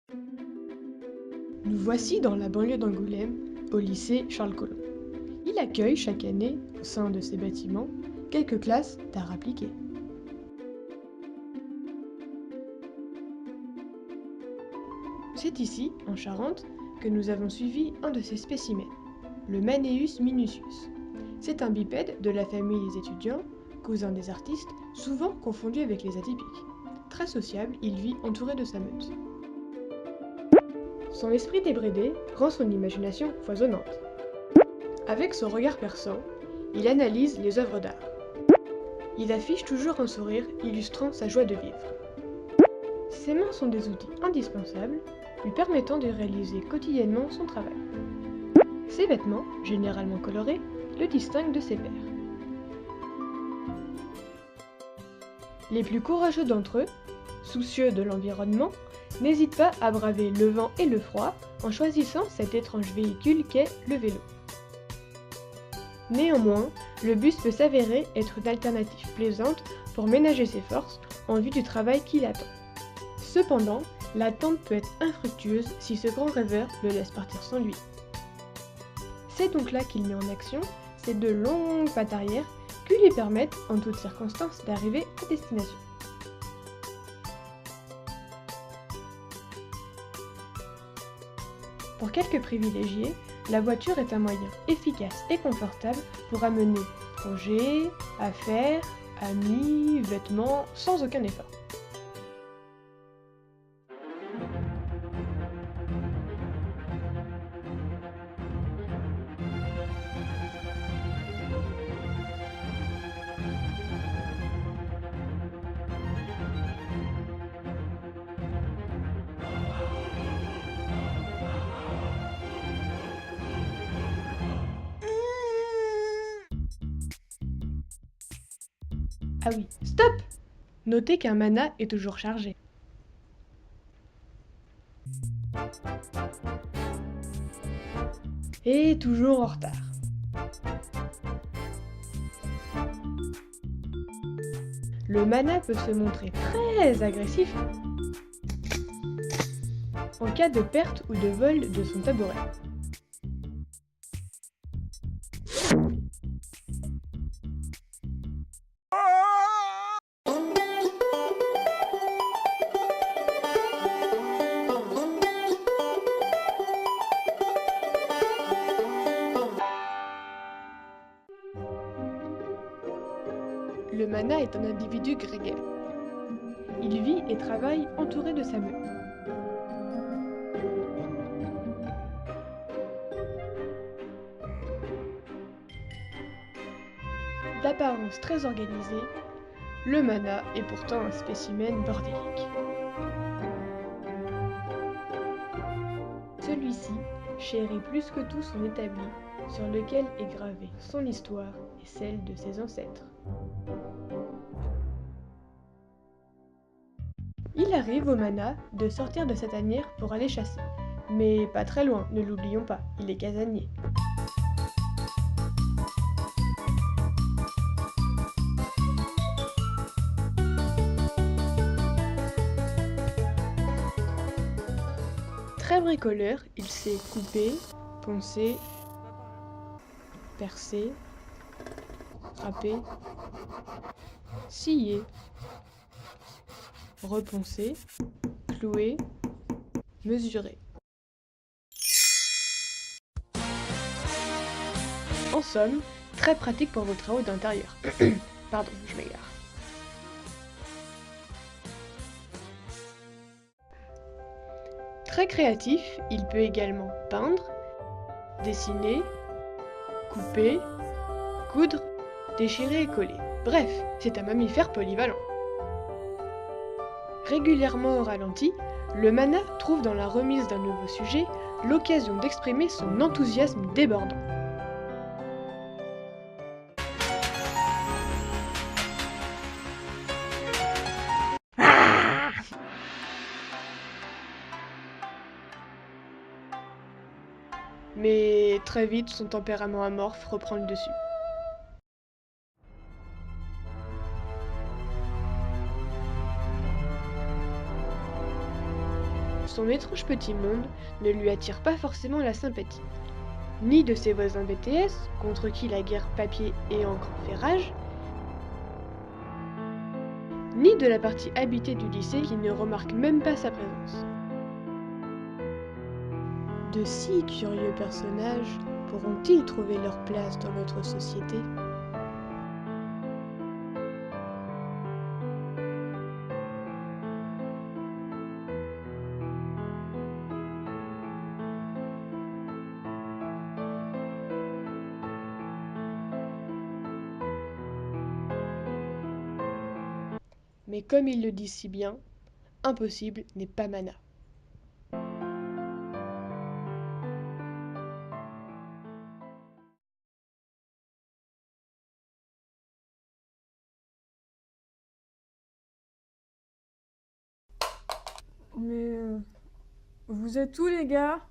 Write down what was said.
Nous voici dans la banlieue d'Angoulême, au lycée Charles Collomb. Il accueille chaque année, au sein de ses bâtiments, quelques classes d'art appliqué. C'est ici, en Charente, que nous avons suivi un de ces spécimens, le Maneus minucius. C'est un bipède de la famille des étudiants, cousin des artistes, souvent confondu avec les atypiques. Très sociable, il vit entouré de sa meute. Son esprit débridé rend son imagination foisonnante. Avec son regard perçant, il analyse les œuvres d'art. Il affiche toujours un sourire illustrant sa joie de vivre. Ses mains sont des outils indispensables, lui permettant de réaliser quotidiennement son travail. Ses vêtements, généralement colorés, le distinguent de ses pairs. Les plus courageux d'entre eux, soucieux de l'environnement, n'hésitent pas à braver le vent et le froid en choisissant cet étrange véhicule qu'est le vélo. Néanmoins, le bus peut s'avérer être une alternative plaisante pour ménager ses forces en vue du travail qui l'attend. Cependant, l'attente peut être infructueuse si ce grand rêveur le laisse partir sans lui. C'est donc là qu'il met en action ces deux longues pattes arrière qui lui permettent, en toutes circonstances, d'arriver à destination. Pour quelques privilégiés, la voiture est un moyen efficace et confortable pour amener projets, affaires, amis, vêtements, sans aucun effort. Ah oui, stop! Notez qu'un mana est toujours chargé. Et toujours en retard. Le mana peut se montrer très agressif en cas de perte ou de vol de son tabouret. Le mana est un individu grégaire. Il vit et travaille entouré de sa meute. D'apparence très organisée, le mana est pourtant un spécimen bordélique. Celui-ci chérit plus que tout son établi, sur lequel est gravée son histoire et celle de ses ancêtres. Il arrive au mana de sortir de sa tanière pour aller chasser. Mais pas très loin, ne l'oublions pas, il est casanier. Très bricoleur, il sait couper, poncer, percer, frapper, scier, reponcer, clouer, mesurer. En somme, très pratique pour vos travaux d'intérieur. Pardon, je m'égare. Très créatif, il peut également peindre, dessiner, couper, coudre, déchirer et coller. Bref, c'est un mammifère polyvalent. Régulièrement au ralenti, le mana trouve dans la remise d'un nouveau sujet l'occasion d'exprimer son enthousiasme débordant. Mais très vite, son tempérament amorphe reprend le dessus. son étrange petit monde ne lui attire pas forcément la sympathie. Ni de ses voisins BTS, contre qui la guerre papier et encre fait rage, ni de la partie habitée du lycée qui ne remarque même pas sa présence. De si curieux personnages pourront-ils trouver leur place dans notre société ? Mais comme il le dit si bien, impossible n'est pas mana. Mais vous êtes où les gars?